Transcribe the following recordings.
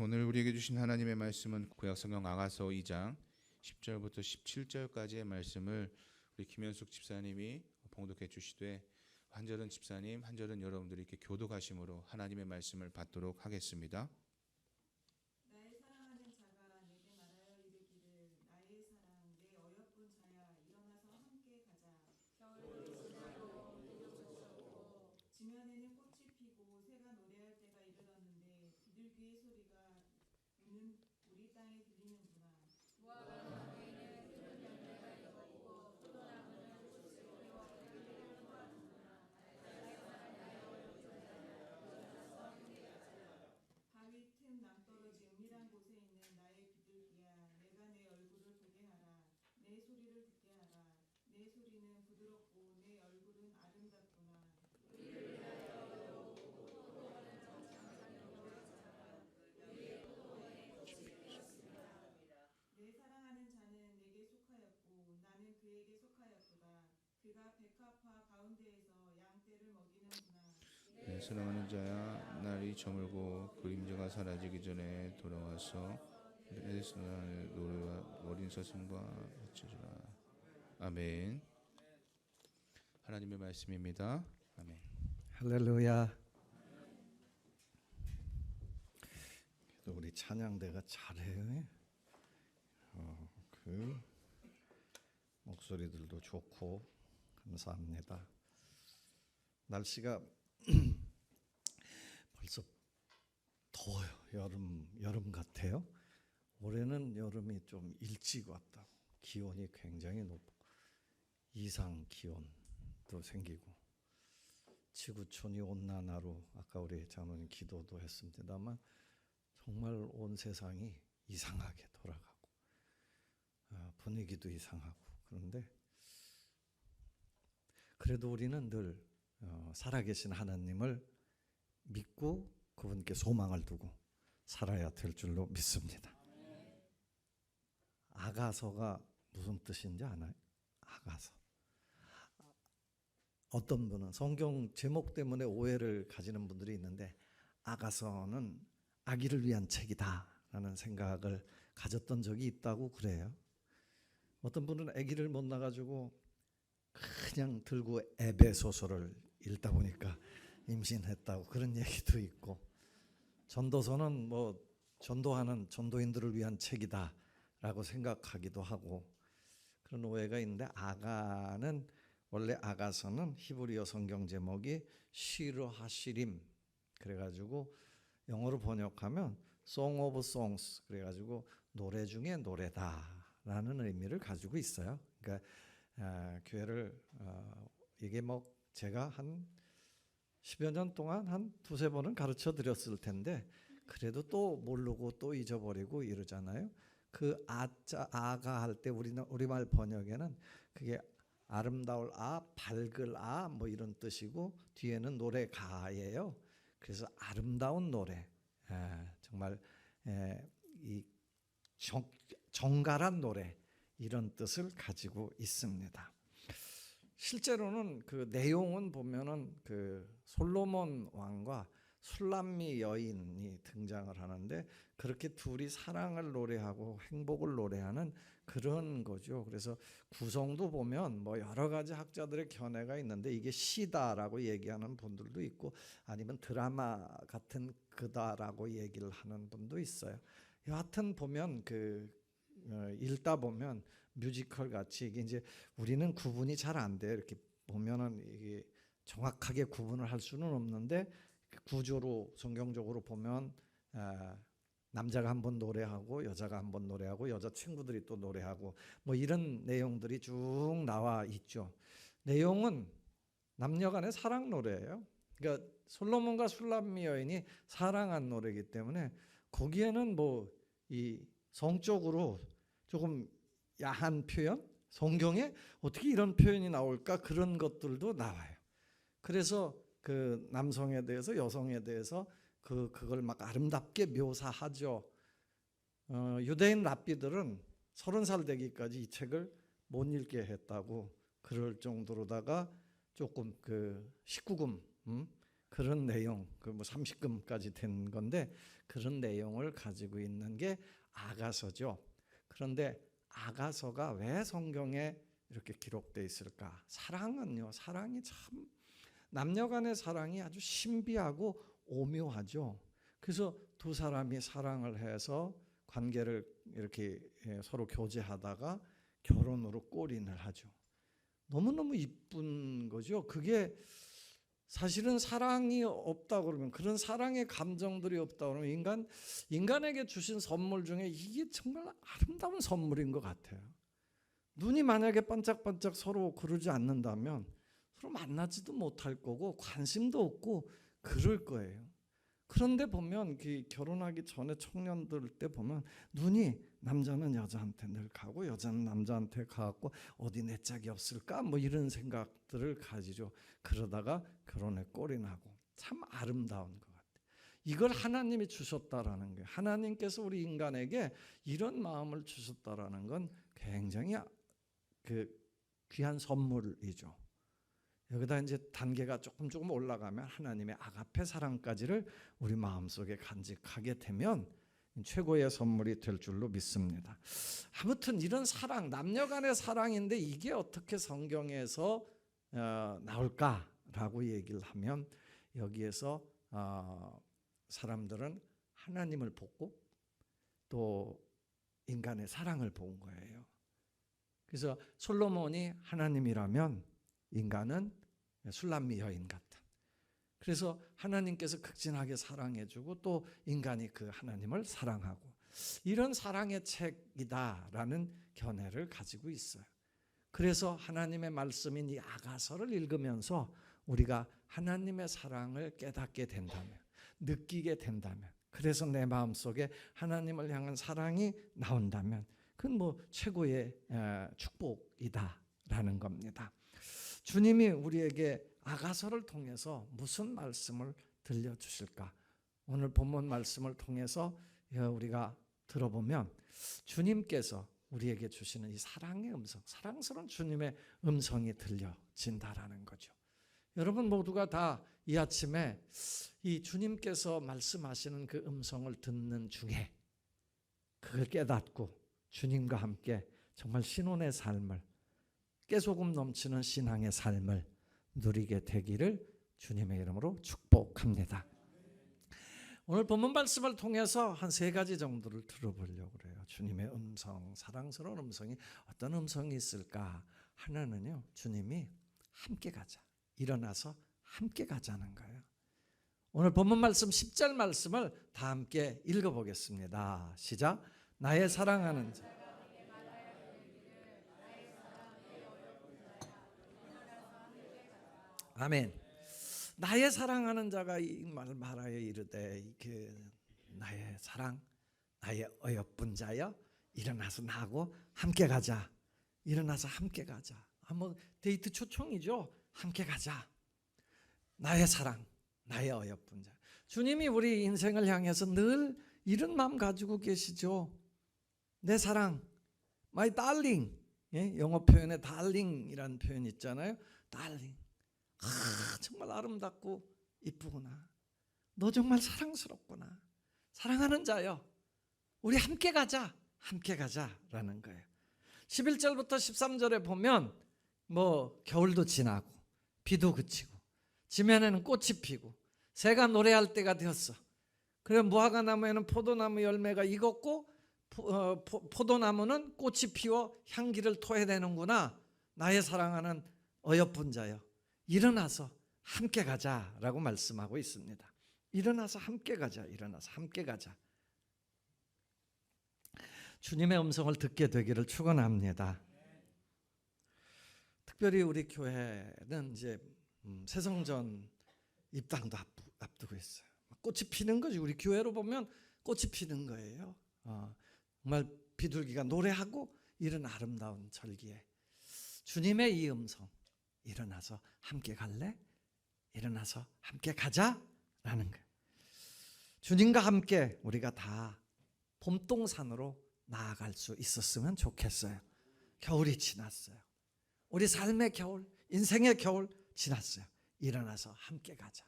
오늘 우리에게 주신 하나님의 말씀은 구약성경 아가서 2장 10절부터 17절까지의 말씀을 우리 김현숙 집사님이 봉독해 주시되 한 절은 집사님, 한 절은 여러분들이 이렇게 교독하심으로 하나님의 말씀을 받도록 하겠습니다. 나의 사랑하는 자가 내게 말하여 이르기를 나의 사랑 내 어여쁜 자야 일어나서 함께 가자. 겨울이 지나고 비도 그쳤고 지면에는 꽃이 피고 새가 노래할 때가 이르렀는데 비둘기의 소리가 우는 우리 땅에 들리는구나. 무화과나무에는 푸른 열매가 익었고 포도나무는 꽃을 피워 열매를 토하는구나. 나의 사랑 나의 어여쁜 자야 일어나서 함께 가자. 바위 틈 낭떠러지 은밀한 곳에 있는 나의 비둘기야 내가 내 얼굴을 보게 하라. 내 소리를 듣게 하라. 내 소리는 부드럽고 내 얼굴은 아름답구나. 우리를 위하여 오고 포도원을 정창작용으로 하자. 우리의 포도원에 꽃이 피었습니다. 내 사랑하는 자는 내게 속하였고 나는 그에게 속하였도다. 그가 백합화 가운데에서 양떼를 먹이는구나. 내 사랑하는 자야, 날이 저물고 그림자가 사라지기 전에 돌아와서 에스나의 노래와 어린 서슴과 같이주라. 아멘. 하나님의 말씀입니다. 아멘. 할렐루야. 그래도 우리 찬양대가 잘해요. 그 목소리들도 좋고 감사합니다. 날씨가 벌써 더워요. 여름 같아요. 올해는 여름이 좀 일찍 왔다. 기온이 굉장히 높고 이상 기온도 생기고 지구촌이 온난화로 아까 우리 장로님 기도도 했습니다만 정말 온 세상이 이상하게 돌아가고 분위기도 이상하고 그런데 그래도 우리는 늘 살아계신 하나님을 믿고 그분께 소망을 두고 살아야 될 줄로 믿습니다. 아가서가 무슨 뜻인지 아나요? 아가서. 어떤 분은 성경 제목 때문에 오해를 가지는 분들이 있는데 아가서는 아기를 위한 책이다 라는 생각을 가졌던 적이 있다고 그래요. 어떤 분은 아기를 못 낳아가지고 그냥 들고 에베소서를 읽다 보니까 임신했다고 그런 얘기도 있고, 전도서는 뭐 전도하는 전도인들을 위한 책이다 라고 생각하기도 하고 그런 오해가 있는데, 아가는 원래 아가서는 히브리어 성경 제목이 시르 하시림 그래가지고 영어로 번역하면 Song of Songs 그래가지고 노래 중에 노래다라는 의미를 가지고 있어요. 그러니까 교회를 이게 뭐 제가 한 10여 년 동안 한 두세 번은 가르쳐 드렸을 텐데 그래도 또 모르고 또 잊어버리고 이러잖아요. 그 아가 할 때 우리말 번역에는 그게 아름다울 밝을 뭐 이런 뜻이고 뒤에는 노래가예요. 그래서 아름다운 노래, 정말 이 정갈한 노래 이런 뜻을 가지고 있습니다. 실제로는 그 내용은 보면은 그 솔로몬 왕과 술람미 여인이 등장을 하는데 그렇게 둘이 사랑을 노래하고 행복을 노래하는 그런 거죠. 그래서 구성도 보면 뭐 여러 가지 학자들의 견해가 있는데 이게 시다라고 얘기하는 분들도 있고 아니면 드라마 같은 그다라고 얘기를 하는 분도 있어요. 여하튼 보면 읽다 보면 뮤지컬 같이 이게 이제 우리는 구분이 잘 안 돼요. 이렇게 보면은 이게 정확하게 구분을 할 수는 없는데 구조로 성경적으로 보면 남자가 한 번 노래하고 여자가 한 번 노래하고 여자 친구들이 또 노래하고 뭐 이런 내용들이 쭉 나와 있죠. 내용은 남녀 간의 사랑 노래예요. 그러니까 솔로몬과 술람미 여인이 사랑한 노래이기 때문에 거기에는 뭐 이 성적으로 조금 야한 표현, 성경에 어떻게 이런 표현이 나올까 그런 것들도 나와요. 그래서 그 남성에 대해서 여성에 대해서 그걸 막 아름답게 묘사하죠. 유대인 랍비들은 30살 되기까지 이 책을 못 읽게 했다고 그럴 정도로다가 조금 그 19금 그런 내용, 그 뭐 30금까지 된 건데 그런 내용을 가지고 있는 게 아가서죠. 그런데 아가서가 왜 성경에 이렇게 기록되어 있을까? 사랑은요, 사랑이 참 남녀 간의 사랑이 아주 신비하고 오묘하죠. 그래서 두 사람이 사랑을 해서 관계를 이렇게 서로 교제하다가 결혼으로 골인을 하죠. 너무너무 이쁜 거죠. 그게 사실은 사랑이 없다 그러면, 그런 사랑의 감정들이 없다 그러면 인간에게 주신 선물 중에 이게 정말 아름다운 선물인 것 같아요. 눈이 만약에 반짝반짝 서로 그러지 않는다면 서로 만나지도 못할 거고 관심도 없고 그럴 거예요. 그런데 보면 결혼하기 전에 청년들 때 보면 눈이 남자는 여자한테 늘 가고 여자는 남자한테 가고 어디 내 짝이 없을까 뭐 이런 생각들을 가지죠. 그러다가 결혼에 골인하고 참 아름다운 것 같아요. 이걸 하나님이 주셨다라는 거예요. 하나님께서 우리 인간에게 이런 마음을 주셨다라는 건 굉장히 귀한 선물이죠. 여기다 이제 단계가 조금 올라가면 하나님의 아가페 사랑까지를 우리 마음속에 간직하게 되면 최고의 선물이 될 줄로 믿습니다. 아무튼 이런 사랑, 남녀 간의 사랑인데 이게 어떻게 성경에서 나올까라고 얘기를 하면 여기에서 사람들은 하나님을 보고 또 인간의 사랑을 본 거예요. 그래서 솔로몬이 하나님이라면 인간은 술람미 여인 같은, 그래서 하나님께서 극진하게 사랑해주고 또 인간이 그 하나님을 사랑하고 이런 사랑의 책이다라는 견해를 가지고 있어요. 그래서 하나님의 말씀인 이 아가서를 읽으면서 우리가 하나님의 사랑을 깨닫게 된다면, 느끼게 된다면, 그래서 내 마음속에 하나님을 향한 사랑이 나온다면 그건 뭐 최고의 축복이다라는 겁니다. 주님이 우리에게 아가서를 통해서 무슨 말씀을 들려주실까? 오늘 본문 말씀을 통해서 우리가 들어보면 주님께서 우리에게 주시는 이 사랑의 음성, 사랑스러운 주님의 음성이 들려진다라는 거죠. 여러분 모두가 다 이 아침에 이 주님께서 말씀하시는 그 음성을 듣는 중에 그걸 깨닫고 주님과 함께 정말 신혼의 삶을, 깨소금 넘치는 신앙의 삶을 누리게 되기를 주님의 이름으로 축복합니다. 오늘 본문 말씀을 통해서 한 3가지 정도를 들어보려고 그래요. 주님의 음성, 사랑스러운 음성이 어떤 음성이 있을까? 하나는요, 주님이 함께 가자, 일어나서 함께 가자는 거예요. 오늘 본문 말씀 10절 말씀을 다 함께 읽어보겠습니다. 시작. 나의 사랑하는 자, 아멘. 나의 사랑하는 자가 이 말 말하여 이르되 나의 사랑, 나의 어여쁜 자여, 일어나서 나하고 함께 가자. 일어나서 함께 가자. 한번 데이트 초청이죠. 함께 가자. 나의 사랑, 나의 어여쁜 자. 주님이 우리 인생을 향해서 늘 이런 마음 가지고 계시죠. 내 사랑, my darling. 영어 표현에 darling이라는 표현 있잖아요. darling. 정말 아름답고 이쁘구나. 너 정말 사랑스럽구나. 사랑하는 자여, 우리 함께 가자. 함께 가자라는 거예요. 11절부터 13절에 보면 뭐 겨울도 지나고 비도 그치고 지면에는 꽃이 피고 새가 노래할 때가 되었어. 그래 무화과나무에는 포도나무 열매가 익었고 포도나무는 꽃이 피워 향기를 토해내는구나. 나의 사랑하는 어여쁜 자여, 일어나서 함께 가자라고 말씀하고 있습니다. 일어나서 함께 가자. 일어나서 함께 가자. 주님의 음성을 듣게 되기를 축원합니다. 특별히 우리 교회는 이제 새성전 입당도 앞두고 있어요. 꽃이 피는 거지. 우리 교회로 보면 꽃이 피는 거예요. 정말 비둘기가 노래하고 이런 아름다운 절기에 주님의 이 음성, 일어나서 함께 갈래? 일어나서 함께 가자라는 거예요. 주님과 함께 우리가 다 봄동산으로 나아갈 수 있었으면 좋겠어요. 겨울이 지났어요. 우리 삶의 겨울, 인생의 겨울 지났어요. 일어나서 함께 가자.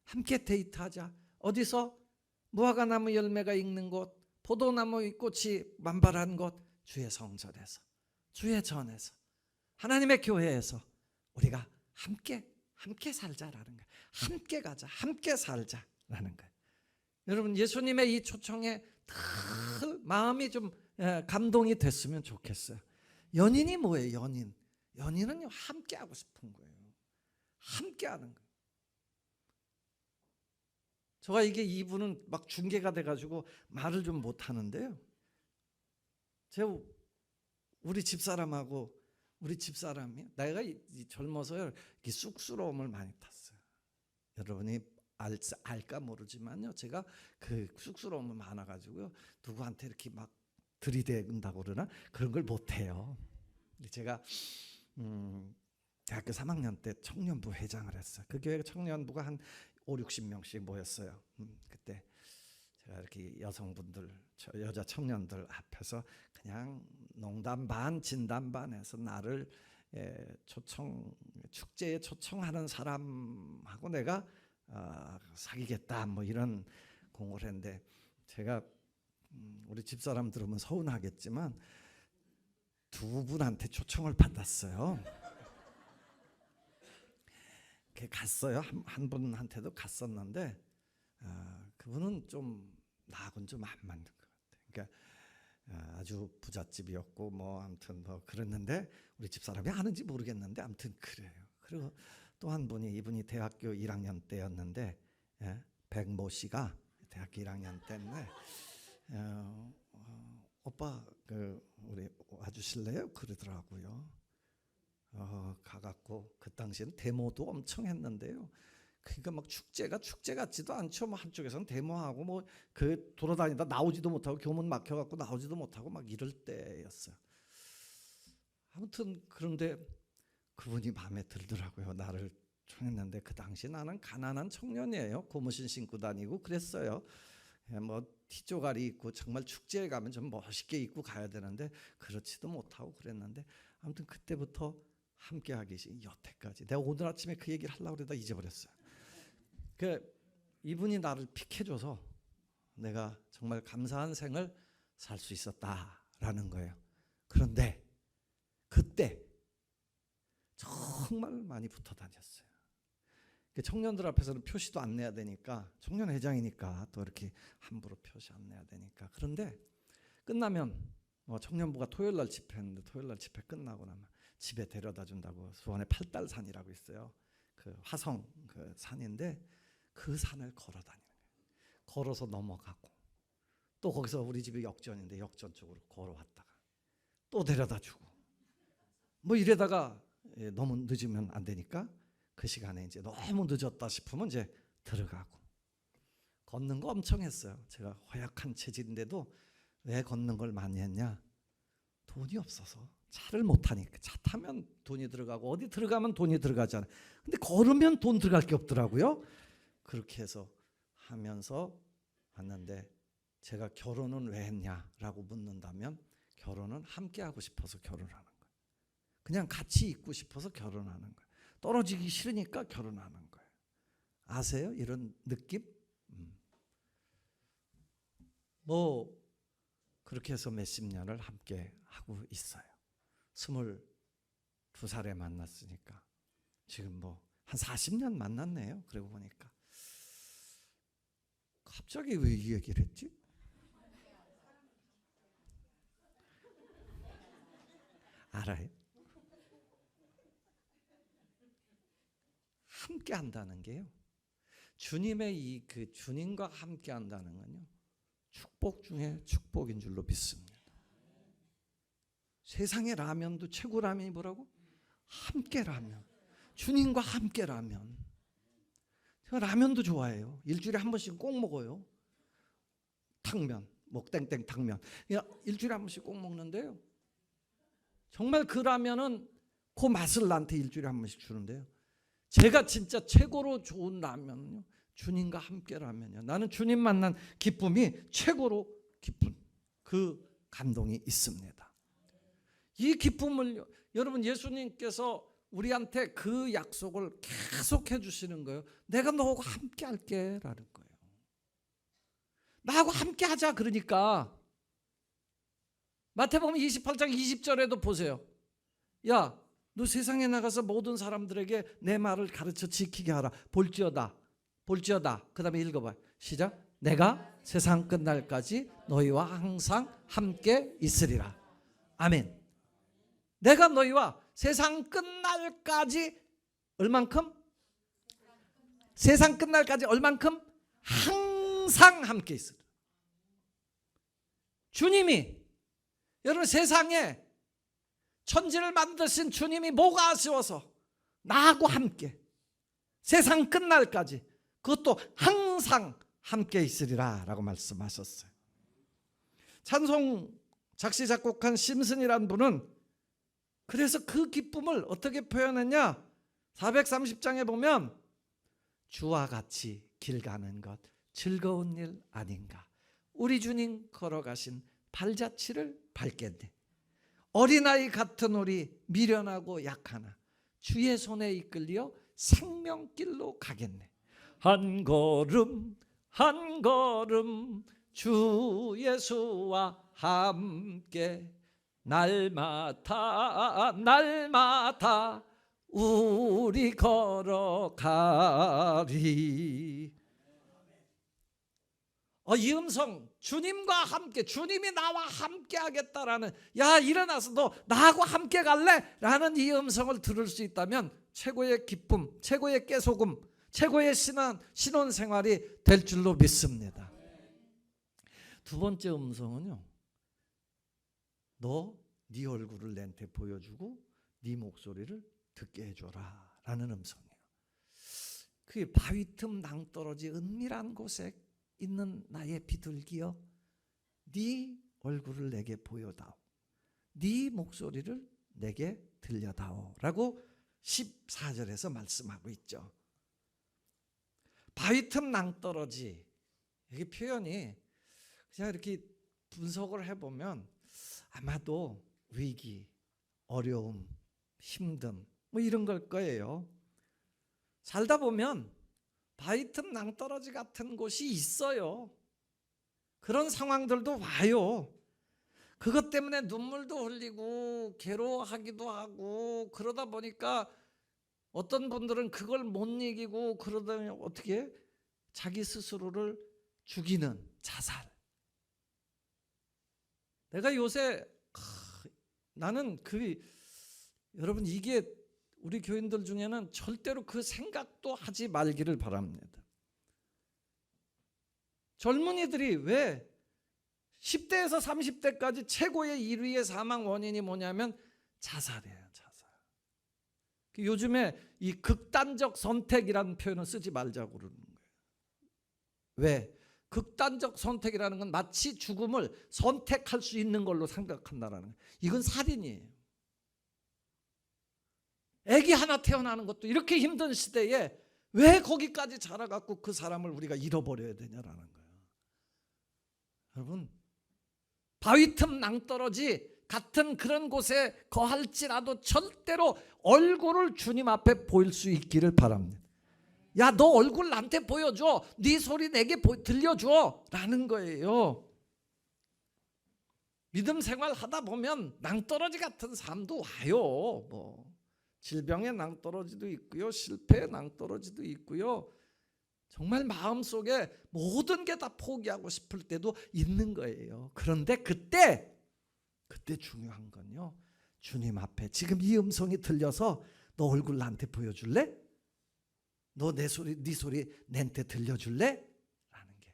함께 데이트하자. 어디서? 무화과나무 열매가 익는 곳, 포도나무 꽃이 만발한 곳, 주의 성전에서, 주의 전에서, 하나님의 교회에서 우리가 함께 살자라는 거예요. 함께 가자, 함께 살자라는 거예요. 여러분, 예수님의 이 초청에 늘 마음이 좀 감동이 됐으면 좋겠어요. 연인이 뭐예요? 연인은요, 함께 하고 싶은 거예요. 함께 하는 거예요. 제가 이게 이분은 막 중계가 돼가지고 말을 좀 못하는데요. 제가 우리 집사람하고 우리 집사람이 내가 젊어서 이 쑥스러움을 많이 탔어요. 여러분이 알까 모르지만요, 제가 그 쑥스러움이 많아가지고요, 누구한테 이렇게 막 들이댄다고 그러나 그런 걸 못해요. 제가 대학교 3학년 때 청년부 회장을 했어요. 그 교회 청년부가 한 50-60명씩 모였어요. 그때 제가 이렇게 여성분들, 여자 청년들 앞에서 그냥 농담 반 진담 반해서 나를 축제에 초청하는 사람하고 내가 사귀겠다 뭐 이런 공을 했는데, 제가 우리 집사람 들으면 서운하겠지만 두 분한테 초청을 받았어요. 갔어요. 한 분한테도 갔었는데 그분은 좀 나하고는 좀 안 맞는 것 같아요. 그러니까 아주 부잣집이었고 뭐 아무튼 뭐 그랬는데 우리 집사람이 아는지 모르겠는데 아무튼 그래요. 그리고 또 한 분이, 이분이 대학교 1학년 때였는데, 백모 씨가 대학교 1학년 때인데 오빠 우리 와주실래요? 그러더라고요. 가갖고 그 당시에는 데모도 엄청 했는데요. 그러니까 막 축제가 축제 같지도 않죠. 뭐 한쪽에서는 데모하고 뭐 그 돌아다니다 나오지도 못하고 교문 막혀갖고 나오지도 못하고 막 이럴 때였어요. 아무튼 그런데 그분이 마음에 들더라고요. 나를 청했는데 그 당시 나는 가난한 청년이에요. 고무신 신고 다니고 그랬어요. 뭐 티조가리 입고 정말 축제에 가면 좀 멋있게 입고 가야 되는데 그렇지도 못하고 그랬는데, 아무튼 그때부터 함께하기 여태까지. 내가 오늘 아침에 그 얘기를 하려고 그러다 잊어버렸어요. 이분이 나를 픽해줘서 내가 정말 감사한 생을 살 수 있었다라는 거예요. 그런데 그때 정말 많이 붙어 다녔어요. 청년들 앞에서는 표시도 안 내야 되니까, 청년회장이니까 또 이렇게 함부로 표시 안 내야 되니까. 그런데 끝나면 청년부가 토요일날 집회했는데, 토요일날 집회 끝나고 나면 집에 데려다 준다고 수원에 팔달산이라고 있어요. 그 화성 그 산인데 그 산을 걸어 다니는 거예요. 걸어서 넘어가고 또 거기서 우리 집이 역전인데 역전 쪽으로 걸어왔다가 또 데려다 주고 뭐 이러다가 너무 늦으면 안 되니까 그 시간에 이제 너무 늦었다 싶으면 이제 들어가고. 걷는 거 엄청 했어요. 제가 허약한 체질인데도 왜 걷는 걸 많이 했냐? 돈이 없어서. 차를 못 타니까. 차 타면 돈이 들어가고 어디 들어가면 돈이 들어가잖아요. 근데 걸으면 돈 들어갈 게 없더라고요. 그렇게 해서 하면서 왔는데, 제가 결혼은 왜 했냐라고 묻는다면 결혼은 함께 하고 싶어서 결혼하는 거예요. 그냥 같이 있고 싶어서 결혼하는 거예요. 떨어지기 싫으니까 결혼하는 거예요. 아세요? 이런 느낌? 뭐 그렇게 해서 몇십 년을 함께 하고 있어요. 22살에 만났으니까 지금 뭐 한 40년 만났네요. 그러고 보니까. 갑자기 왜 이 얘기를 했지? 알아요? 함께 한다는 게요, 주님의 그 주님과 함께 한다는 건요, 축복 중에 축복인 줄로 믿습니다. 세상의 라면도 최고 라면이 뭐라고? 함께 라면. 주님과 함께 라면. 제가 라면도 좋아해요. 일주일에 한 번씩 꼭 먹어요. 탕면, 뭐 땡땡 탕면. 일주일에 한 번씩 꼭 먹는데요, 정말 그 라면은 그 맛을 나한테 일주일에 한 번씩 주는데요, 제가 진짜 최고로 좋은 라면은요, 주님과 함께 라면이요. 나는 주님 만난 기쁨이 최고로 기쁜 그 감동이 있습니다. 이 기쁨을 여러분, 예수님께서 우리한테 그 약속을 계속 해주시는 거예요. 내가 너하고 함께 할게 라는 거예요. 나하고 함께 하자. 그러니까 마태복음 28장 20절에도 보세요. 야, 너 세상에 나가서 모든 사람들에게 내 말을 가르쳐 지키게 하라. 볼지어다. 그 다음에 읽어봐요. 시작. 내가 세상 끝날까지 너희와 항상 함께 있으리라. 아멘. 내가 너희와 세상 끝날까지 얼만큼? 세상 끝날까지 얼만큼? 항상 함께 있으리라. 주님이, 여러분, 세상에 천지를 만드신 주님이 뭐가 아쉬워서 나하고 함께 세상 끝날까지, 그것도 항상 함께 있으리라 라고 말씀하셨어요. 찬송 작시 작곡한 심슨이라는 분은 그래서 그 기쁨을 어떻게 표현했냐? 430장에 보면 주와 같이 길 가는 것 즐거운 일 아닌가. 우리 주님 걸어가신 발자취를 밟겠네. 어린아이 같은 우리 미련하고 약하나 주의 손에 이끌려 생명길로 가겠네. 한 걸음 한 걸음 주 예수와 함께 날마다 우리 걸어가리. 이 음성, 주님과 함께, 주님이 나와 함께 하겠다라는, 야 일어나서 너 나하고 함께 갈래? 라는 이 음성을 들을 수 있다면 최고의 기쁨, 최고의 깨소금, 최고의 신혼생활이 될 줄로 믿습니다. 두 번째 음성은요, 너 네 얼굴을 내한테 보여주고 네 목소리를 듣게 해줘라 라는 음성이에요. 그게 바위 틈 낭떠러지 은밀한 곳에 있는 나의 비둘기여, 네 얼굴을 내게 보여다오, 네 목소리를 내게 들려다오 라고 14절에서 말씀하고 있죠. 바위 틈 낭떠러지, 이게 표현이 그냥 이렇게 분석을 해보면 아마도 위기, 어려움, 힘듦 뭐 이런 걸 거예요. 살다 보면 바위 틈 낭떠러지 같은 곳이 있어요. 그런 상황들도 와요. 그것 때문에 눈물도 흘리고 괴로워하기도 하고, 그러다 보니까 어떤 분들은 그걸 못 이기고 그러다 어떻게 자기 스스로를 죽이는 자살. 내가 요새 나는 여러분, 이게 우리 교인들 중에는 절대로 그 생각도 하지 말기를 바랍니다. 젊은이들이 왜 10대에서 30대까지 최고의 1위의 사망 원인이 뭐냐면 자살이에요. 자살. 요즘에 이 극단적 선택이라는 표현을 쓰지 말자고 그러는 거예요. 왜? 극단적 선택이라는 건 마치 죽음을 선택할 수 있는 걸로 생각한다는 거예요. 이건 살인이에요. 애기 하나 태어나는 것도 이렇게 힘든 시대에 왜 거기까지 자라갖고 그 사람을 우리가 잃어버려야 되냐라는 거예요. 여러분, 바위 틈 낭떠러지 같은 그런 곳에 거할지라도 절대로 얼굴을 주님 앞에 보일 수 있기를 바랍니다. 야, 너 얼굴 나한테 보여줘, 네 소리 내게 들려줘 라는 거예요. 믿음 생활 하다 보면 낭떠러지 같은 삶도 와요. 뭐 질병의 낭떠러지도 있고요, 실패의 낭떠러지도 있고요. 정말 마음속에 모든 게 다 포기하고 싶을 때도 있는 거예요. 그런데 그때 중요한 건요, 주님 앞에 지금 이 음성이 들려서 너 얼굴 나한테 보여줄래? 너 네 소리 내한테 들려줄래? 라는 게,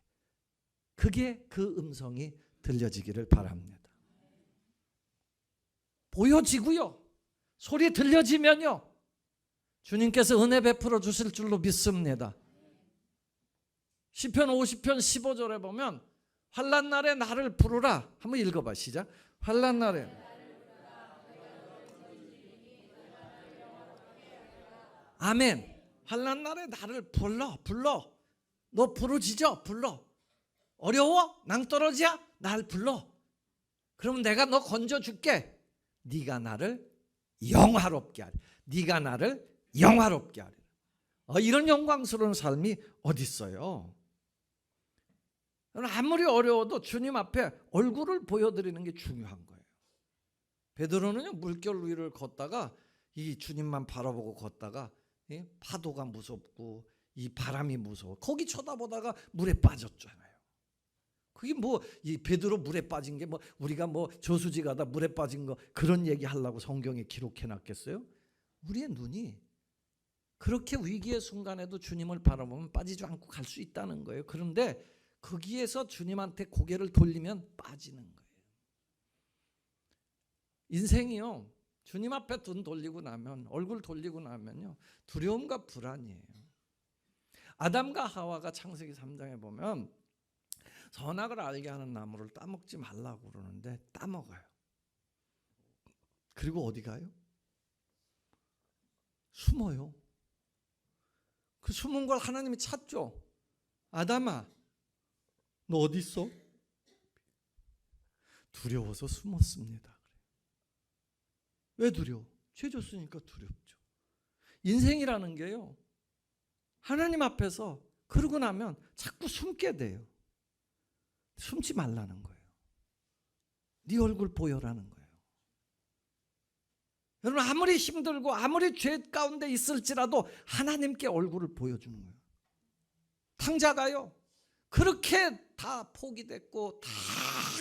그게 그 음성이 들려지기를 바랍니다. 보여지고요, 소리 들려지면요, 주님께서 은혜 베풀어 주실 줄로 믿습니다. 시편 50편 15절에 보면 환난 날에 나를 부르라. 한번 읽어봐. 시작. 환난 날에 아멘. 환난 날에 나를 불러. 너 부르짖어. 불러. 어려워? 낭떠러지야? 날 불러. 그러면 내가 너 건져줄게. 네가 나를 영화롭게 하리. 네가 나를 영화롭게 하리라. 이런 영광스러운 삶이 어디 있어요? 아무리 어려워도 주님 앞에 얼굴을 보여드리는 게 중요한 거예요. 베드로는요, 물결 위를 걷다가 이 주님만 바라보고 걷다가 파도가 무섭고 이 바람이 무서워. 거기 쳐다보다가 물에 빠졌잖아요. 그게 뭐 이 베드로 물에 빠진 게 뭐 우리가 뭐 저수지 가다 물에 빠진 거 그런 얘기 하려고 성경에 기록해 놨겠어요? 우리의 눈이 그렇게 위기의 순간에도 주님을 바라보면 빠지지 않고 갈 수 있다는 거예요. 그런데 거기에서 주님한테 고개를 돌리면 빠지는 거예요. 인생이요, 주님 앞에 눈 돌리고 나면, 얼굴 돌리고 나면요, 두려움과 불안이에요. 아담과 하와가 창세기 3장에 보면 선악을 알게 하는 나무를 따먹지 말라고 그러는데 따먹어요. 그리고 어디 가요? 숨어요. 그 숨은 걸 하나님이 찾죠. 아담아, 너 어디 있어? 두려워서 숨었습니다. 왜 두려워? 죄 졌으니까 두렵죠. 인생이라는 게요, 하나님 앞에서 그러고 나면 자꾸 숨게 돼요. 숨지 말라는 거예요. 네 얼굴 보여라는 거예요. 여러분, 아무리 힘들고 아무리 죄 가운데 있을지라도 하나님께 얼굴을 보여주는 거예요. 탕자가요, 그렇게 다 포기됐고 다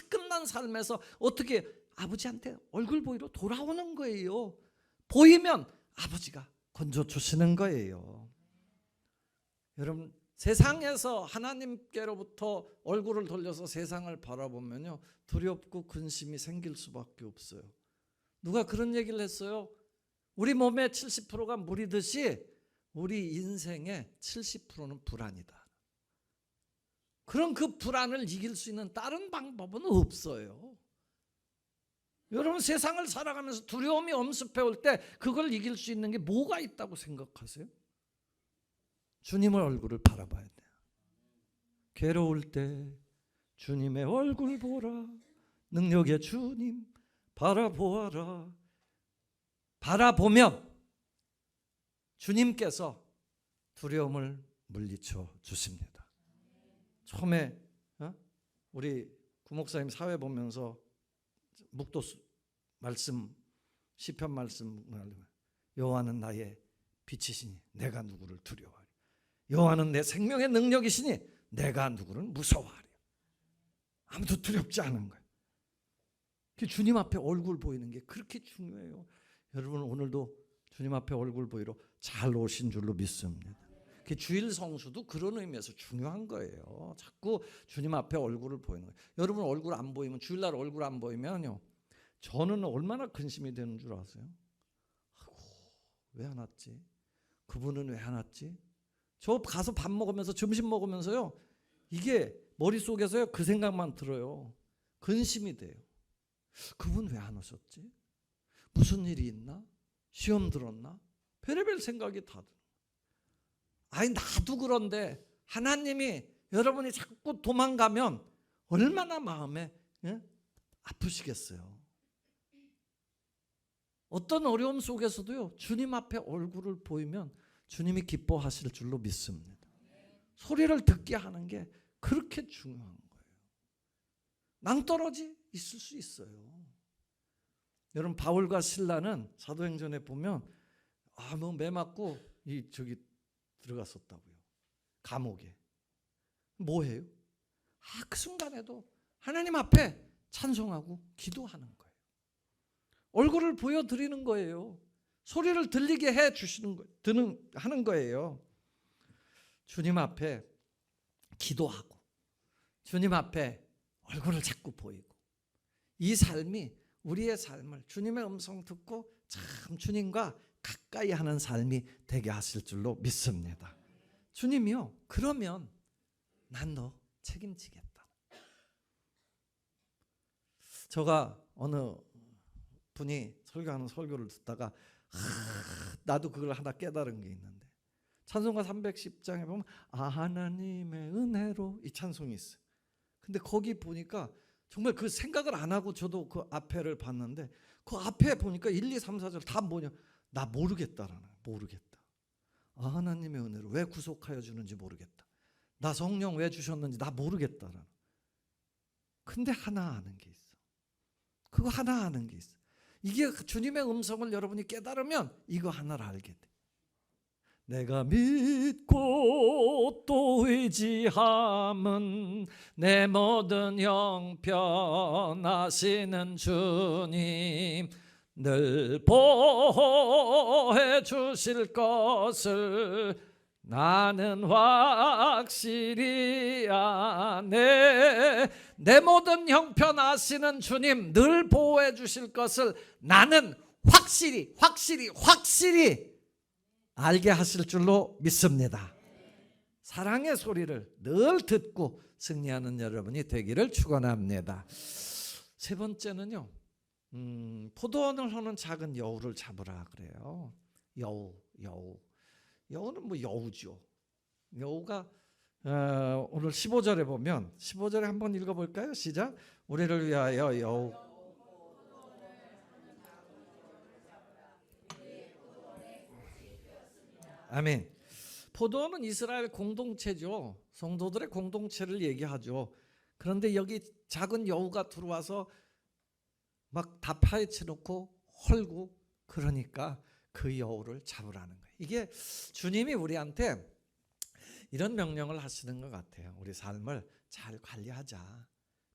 끝난 삶에서 어떻게 아버지한테 얼굴 보이러 돌아오는 거예요. 보이면 아버지가 건져주시는 거예요. 여러분, 세상에서 하나님께로부터 얼굴을 돌려서 세상을 바라보면요, 두렵고 근심이 생길 수밖에 없어요. 누가 그런 얘기를 했어요. 우리 몸의 70%가 물이듯이 우리 인생의 70%는 불안이다. 그럼 그 불안을 이길 수 있는 다른 방법은 없어요. 여러분, 세상을 살아가면서 두려움이 엄습해 올 때 그걸 이길 수 있는 게 뭐가 있다고 생각하세요? 주님의 얼굴을 바라봐야 돼요. 괴로울 때 주님의 얼굴 보라. 능력의 주님 바라보아라. 바라보면 주님께서 두려움을 물리쳐 주십니다. 처음에 우리 구목사님 사회 보면서 묵도 말씀, 시편 말씀, 여호와는 나의 빛이시니 내가 누구를 두려워하리. 여호와는 내 생명의 능력이시니 내가 누구를 무서워하리. 아무도 두렵지 않은 거예요. 주님 앞에 얼굴 보이는 게 그렇게 중요해요. 여러분, 오늘도 주님 앞에 얼굴 보이러 잘 오신 줄로 믿습니다. 주일 성수도 그런 의미에서 중요한 거예요. 자꾸 주님 앞에 얼굴을 보이는 거예요. 여러분, 얼굴 안 보이면, 주일날 얼굴 안 보이면요, 저는 얼마나 근심이 되는 줄 아세요? 아이고, 왜 안 왔지? 그분은 왜 안 왔지? 저 가서 밥 먹으면서, 점심 먹으면서요, 이게 머릿속에서요 그 생각만 들어요. 근심이 돼요. 그분 왜 안 오셨지? 무슨 일이 있나? 시험 들었나? 별의별 생각이 다 들어요. 아니, 나도 그런데 하나님이, 여러분이 자꾸 도망가면 얼마나 마음에 아프시겠어요. 어떤 어려움 속에서도요, 주님 앞에 얼굴을 보이면 주님이 기뻐하실 줄로 믿습니다. 소리를 듣게 하는 게 그렇게 중요한 거예요. 낭떠러지 있을 수 있어요. 여러분, 바울과 실라는 사도행전에 보면 뭐 매 맞고 저기 들어갔었다고요. 감옥에. 뭐해요? 그 순간에도 하나님 앞에 찬송하고 기도하는 거예요. 얼굴을 보여드리는 거예요. 소리를 들리게 해 주시는 거예요. 하는 거예요. 주님 앞에 기도하고 주님 앞에 얼굴을 자꾸 보이고, 이 삶이 우리의 삶을 주님의 음성 듣고 참 주님과 가까이 하는 삶이 되게 하실 줄로 믿습니다. 주님이요, 그러면 난 너 책임지겠다. 제가 어느 분이 설교하는 설교를 듣다가 나도 그걸 하나 깨달은 게 있는데, 찬송가 310장에 보면 하나님의 은혜로 이 찬송이 있어요. 근데 거기 보니까 정말 그 생각을 안 하고 저도 그 앞에를 봤는데, 그 앞에 보니까 1, 2, 3, 4절 다 뭐냐, 나 모르겠다라는 거예요. 모르겠다. 아, 하나님의 은혜로 왜 구속하여 주는지 모르겠다. 나 성령 왜 주셨는지 나 모르겠다라는. 근데 하나 아는 게 있어. 그거 하나 아는 게 있어. 이게 주님의 음성을 여러분이 깨달으면 이거 하나를 알게 돼. 내가 믿고 또 의지함은 내 모든 형편 아시는 주님 늘 보호해 주실 것을 나는 확실히 아네. 내 모든 형편 아시는 주님 늘 보호해 주실 것을 나는 확실히 알게 하실 줄로 믿습니다. 사랑의 소리를 늘 듣고 승리하는 여러분이 되기를 축원합니다. 세 번째는요, 포도원을 하는 작은 여우를 잡으라 그래요. 여우는 뭐 여우죠. 여우가 오늘 15절에 보면 15절에 한번 읽어볼까요? 시작. 우리를 위하여 여우. 아멘. 포도원은 이스라엘 공동체죠. 성도들의 공동체를 얘기하죠. 그런데 여기 작은 여우가 들어와서 막 다 파헤쳐 놓고 헐고 그러니까 그 여우를 잡으라는 거예요. 이게 주님이 우리한테 이런 명령을 하시는 것 같아요. 우리 삶을 잘 관리하자.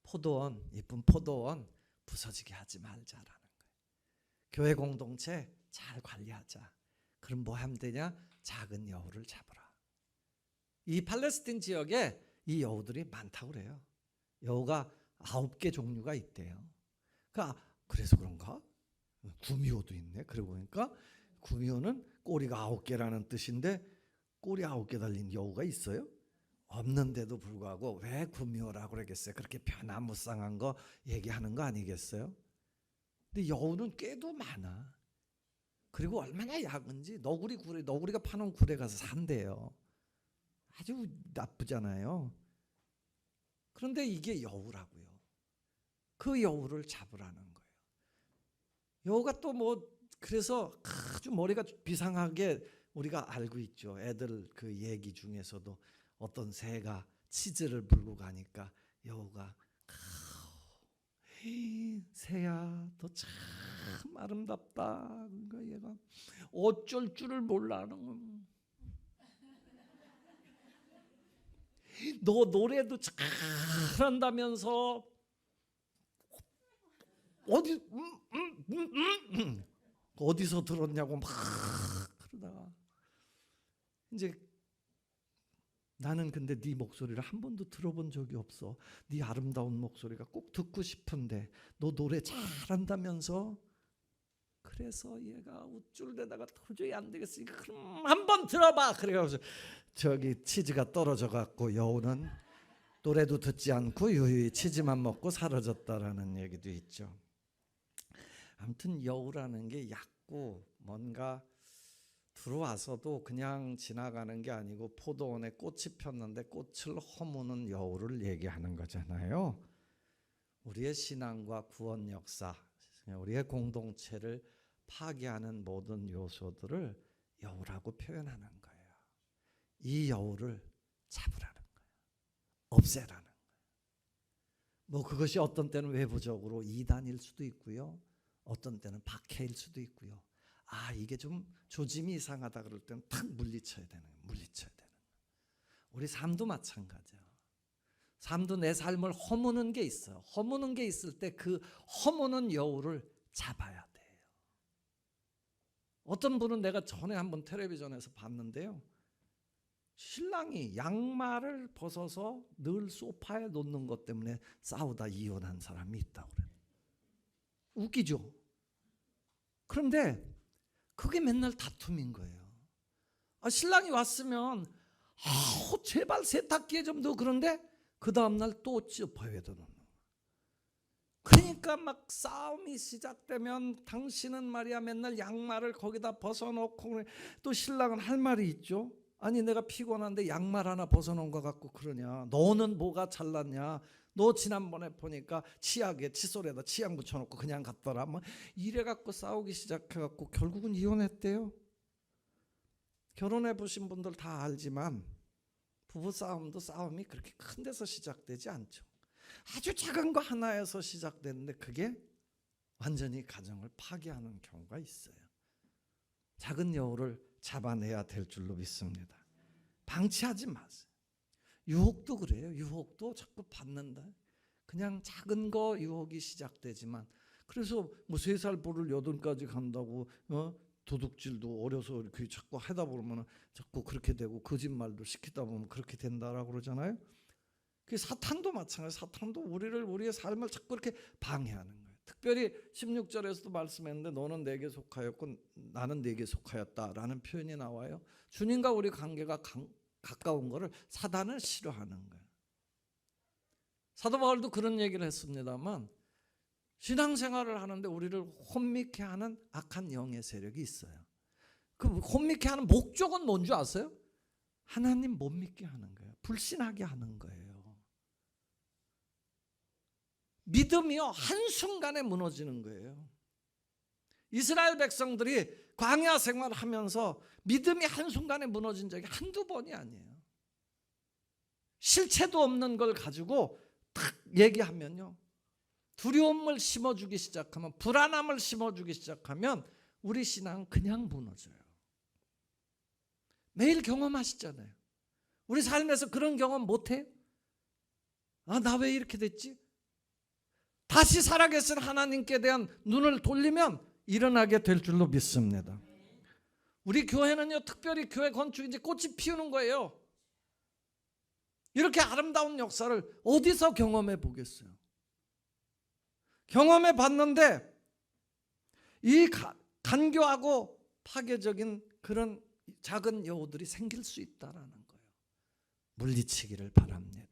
포도원, 이쁜 포도원 부서지게 하지 말자라는 거예요. 교회 공동체 잘 관리하자. 그럼 뭐 하면 되냐? 작은 여우를 잡으라. 이 팔레스틴 지역에 이 여우들이 많다고 그래요. 여우가 9개 종류가 있대요. 그래서 그런가? 구미호도 있네. 그러고 보니까 구미호는 꼬리가 9개라는 뜻인데 꼬리 9개 달린 여우가 있어요? 없는데도 불구하고 왜 구미호라고 그러겠어요? 그렇게 변화무쌍한 거 얘기하는 거 아니겠어요? 근데 여우는 꽤도 많아. 그리고 얼마나 약은지 너구리가 파는 굴에 가서 산대요. 아주 나쁘잖아요. 그런데 이게 여우라고요. 그 여우를 잡으라는 거예요. 여우가 또 뭐 그래서 아주 머리가 비상하게 우리가 알고 있죠. 애들 그 얘기 중에서도 어떤 새가 치즈를 물고 가니까 여우가 새야 너 참 아름답다. 그러니까 얘가 어쩔 줄을 몰라. 너 노래도 잘한다면서 어디서 들었냐고 막 그러다가 이제 나는 근데 네 목소리를 한 번도 들어본 적이 없어. 네 아름다운 목소리가 꼭 듣고 싶은데 너 노래 잘한다면서. 그래서 얘가 우쭐대다가 도저히 안 되겠으니까 그럼 한번 들어봐. 그래가지고 저기 치즈가 떨어져 갖고 여우는 노래도 듣지 않고 유유히 치즈만 먹고 사라졌다라는 얘기도 있죠. 아무튼 여우라는 게 얕고 뭔가 들어와서도 그냥 지나가는 게 아니고 포도원에 꽃이 폈는데 꽃을 허무는 여우를 얘기하는 거잖아요. 우리의 신앙과 구원 역사, 우리의 공동체를 파괴하는 모든 요소들을 여우라고 표현하는 거예요. 이 여우를 잡으라는 거예요. 없애라는 거예요. 뭐 그것이 어떤 때는 외부적으로 이단일 수도 있고요. 어떤 때는 박해일 수도 있고요. 이게 좀 조짐이 이상하다 그럴 때는 탁 물리쳐야 되는 거예요. 우리 삶도 마찬가지예요. 삶도 내 삶을 허무는 게 있어요. 허무는 게 있을 때 그 허무는 여우를 잡아야 돼요. 어떤 분은 내가 전에 한번 텔레비전에서 봤는데요. 신랑이 양말을 벗어서 늘 소파에 놓는 것 때문에 싸우다 이혼한 사람이 있다고 그래요. 웃기죠? 그런데 그게 맨날 다툼인 거예요. 신랑이 왔으면 제발 세탁기에 좀 넣어. 그런데 그 다음날 또 찌어봐야 되는. 그러니까 막 싸움이 시작되면 당신은 말이야 맨날 양말을 거기다 벗어놓고 또 신랑은 할 말이 있죠. 아니 내가 피곤한데 양말 하나 벗어놓은 것 같고 그러냐. 너는 뭐가 잘났냐. 너 지난번에 보니까 치약에 칫솔에다 치약 묻혀놓고 그냥 갔더라. 뭐 이래갖고 싸우기 시작해갖고 결국은 이혼했대요. 결혼해 보신 분들 다 알지만 부부 싸움도 싸움이 그렇게 큰 데서 시작되지 않죠. 아주 작은 거 하나에서 시작되는데 그게 완전히 가정을 파괴하는 경우가 있어요. 작은 여우를 잡아내야 될 줄로 믿습니다. 방치하지 마세요. 유혹도 그래요. 유혹도 자꾸 받는다. 그냥 작은 거 유혹이 시작되지만, 그래서 뭐 3살 보를 8까지 간다고 도둑질도 어려서 이렇게 자꾸 하다 보면 자꾸 그렇게 되고, 거짓말도 시키다 보면 그렇게 된다라고 그러잖아요. 그 사탄도 마찬가지. 사탄도 우리의 삶을 자꾸 이렇게 방해하는 거예요. 특별히 16절에서도 말씀했는데 너는 내게 속하였고 나는 내게 속하였다라는 표현이 나와요. 주님과 우리 관계가 가까운 거를 사단은 싫어하는 거예요. 사도 바울도 그런 얘기를 했습니다만, 신앙생활을 하는데 우리를 혼미케 하는 악한 영의 세력이 있어요. 그 혼미케 하는 목적은 뭔지 아세요? 하나님 못 믿게 하는 거예요. 불신하게 하는 거예요. 믿음이요 한순간에 무너지는 거예요. 이스라엘 백성들이 광야 생활을 하면서 믿음이 한순간에 무너진 적이 한두 번이 아니에요. 실체도 없는 걸 가지고 탁 얘기하면요, 두려움을 심어주기 시작하면, 불안함을 심어주기 시작하면 우리 신앙은 그냥 무너져요. 매일 경험하시잖아요. 우리 삶에서 그런 경험 못해요? 아, 나 왜 이렇게 됐지? 다시 살아계신 하나님께 대한 눈을 돌리면 일어나게 될 줄로 믿습니다. 우리 교회는요, 특별히 교회 건축이 이제 꽃이 피우는 거예요. 이렇게 아름다운 역사를 어디서 경험해 보겠어요? 경험해 봤는데 이 간교하고 파괴적인 그런 작은 여우들이 생길 수 있다라는 거예요. 물리치기를 바랍니다.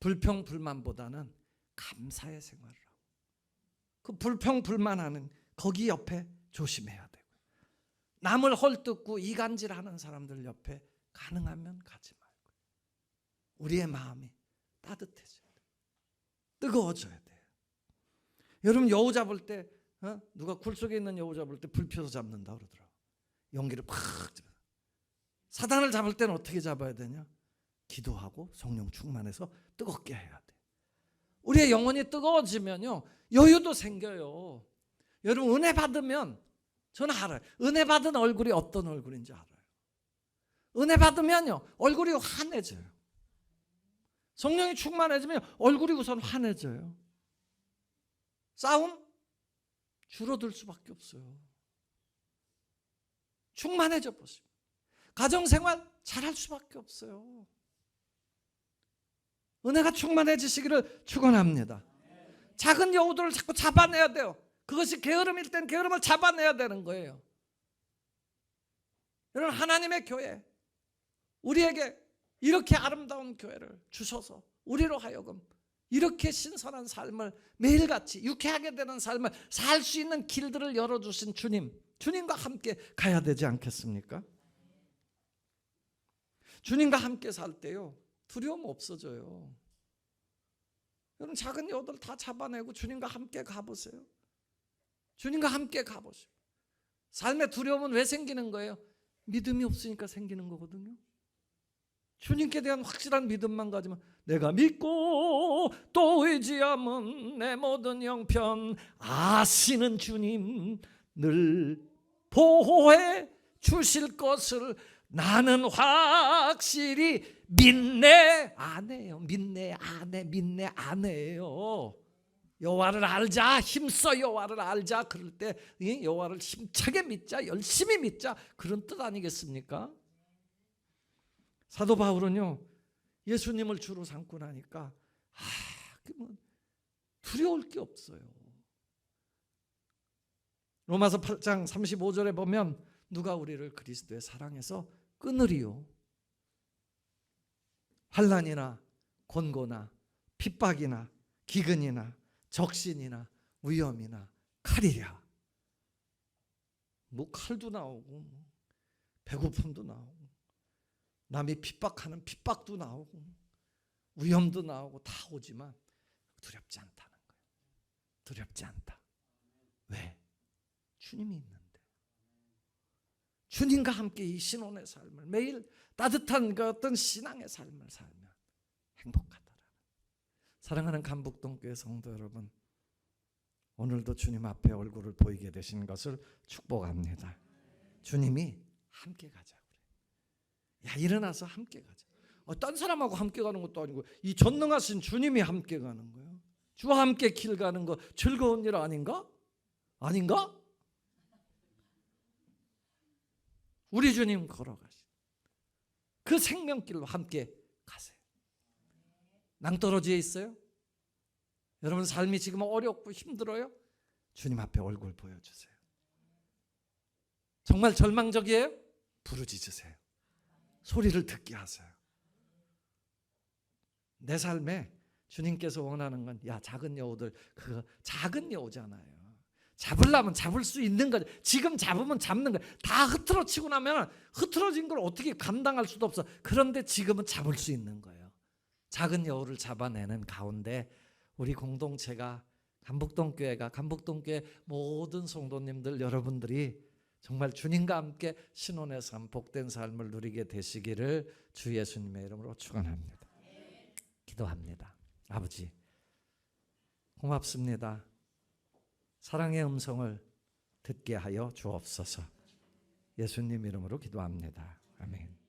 불평불만보다는 감사의 생활을 하고, 그 불평불만하는 거기 옆에 조심해야 되고, 남을 헐뜯고 이간질하는 사람들 옆에 가능하면 가지 말고, 우리의 마음이 따뜻해져야 돼요. 뜨거워져야 돼요. 여러분, 여우 잡을 때 누가 굴 속에 있는 여우 잡을 때 불 펴서 잡는다 그러더라고요. 용기를 팍 잡아. 사단을 잡을 때는 어떻게 잡아야 되냐? 기도하고 성령 충만해서 뜨겁게 해야 돼. 우리의 영혼이 뜨거워지면요, 여유도 생겨요. 여러분, 은혜 받으면, 저는 알아요. 은혜 받은 얼굴이 어떤 얼굴인지 알아요. 은혜 받으면요, 얼굴이 환해져요. 성령이 충만해지면 얼굴이 우선 환해져요. 싸움 줄어들 수밖에 없어요. 충만해져 보시면 가정생활 잘할 수밖에 없어요. 은혜가 충만해지시기를 축원합니다. 작은 여우들을 자꾸 잡아내야 돼요. 그것이 게으름일 땐 게으름을 잡아내야 되는 거예요. 여러분, 하나님의 교회, 우리에게 이렇게 아름다운 교회를 주셔서 우리로 하여금 이렇게 신선한 삶을 매일같이 유쾌하게 되는 삶을 살 수 있는 길들을 열어주신 주님과 함께 가야 되지 않겠습니까? 주님과 함께 살 때요, 두려움 없어져요. 여러분, 작은 여우들 다 잡아내고 주님과 함께 가보세요. 주님과 함께 가보세요. 삶의 두려움은 왜 생기는 거예요? 믿음이 없으니까 생기는 거거든요. 주님께 대한 확실한 믿음만 가지면, 내가 믿고 또 의지함은 내 모든 형편 아시는 주님 늘 보호해 주실 것을 나는 확실히 믿네 안 해요. 믿네 안 해요. 여호와를 알자, 힘써 여호와를 알자, 그럴 때 여호와를 힘차게 믿자, 열심히 믿자, 그런 뜻 아니겠습니까? 사도 바울은요, 예수님을 주로 삼고 나니까 두려울 게 없어요. 로마서 8장 35절에 보면, 누가 우리를 그리스도의 사랑에서 끊으리요? 환난이나 곤고나 핍박이나 기근이나 적신이나 위험이나 칼이랴. 뭐 칼도 나오고 배고픔도 나오고 남이 핍박하는 핍박도 나오고 위험도 나오고 다 오지만 두렵지 않다는 거예요. 두렵지 않다. 왜? 주님이 있는데. 주님과 함께 이 신혼의 삶을 매일 따뜻한 그 어떤 신앙의 삶을 살면 행복하더라. 사랑하는 간북동교회 성도 여러분, 오늘도 주님 앞에 얼굴을 보이게 되신 것을 축복합니다. 주님이 함께 가자 그래. 야, 일어나서 함께 가자. 딴 사람하고 함께 가는 것도 아니고 이 전능하신 주님이 함께 가는 거예요. 주와 함께 길 가는 거 즐거운 일 아닌가? 아닌가? 우리 주님 걸어가시. 그 생명길로 함께 가세요. 낭떠러지에 있어요? 여러분 삶이 지금 어렵고 힘들어요? 주님 앞에 얼굴 보여주세요. 정말 절망적이에요? 부르짖으세요. 소리를 듣게 하세요. 내 삶에 주님께서 원하는 건 야, 작은 여우들, 그거 작은 여우잖아요. 잡으려면 잡을 수 있는 거죠. 지금 잡으면 잡는 거예요. 다 흐트러치고 나면 흐트러진 걸 어떻게 감당할 수도 없어. 그런데 지금은 잡을 수 있는 거예요. 작은 여우를 잡아내는 가운데 우리 공동체가 간북동교회가 간북동교회 모든 성도님들 여러분들이 정말 주님과 함께 신혼의 삶, 복된 삶을 누리게 되시기를 주 예수님의 이름으로 축원합니다. 기도합니다. 아버지 고맙습니다. 사랑의 음성을 듣게 하여 주옵소서. 예수님 이름으로 기도합니다. 아멘.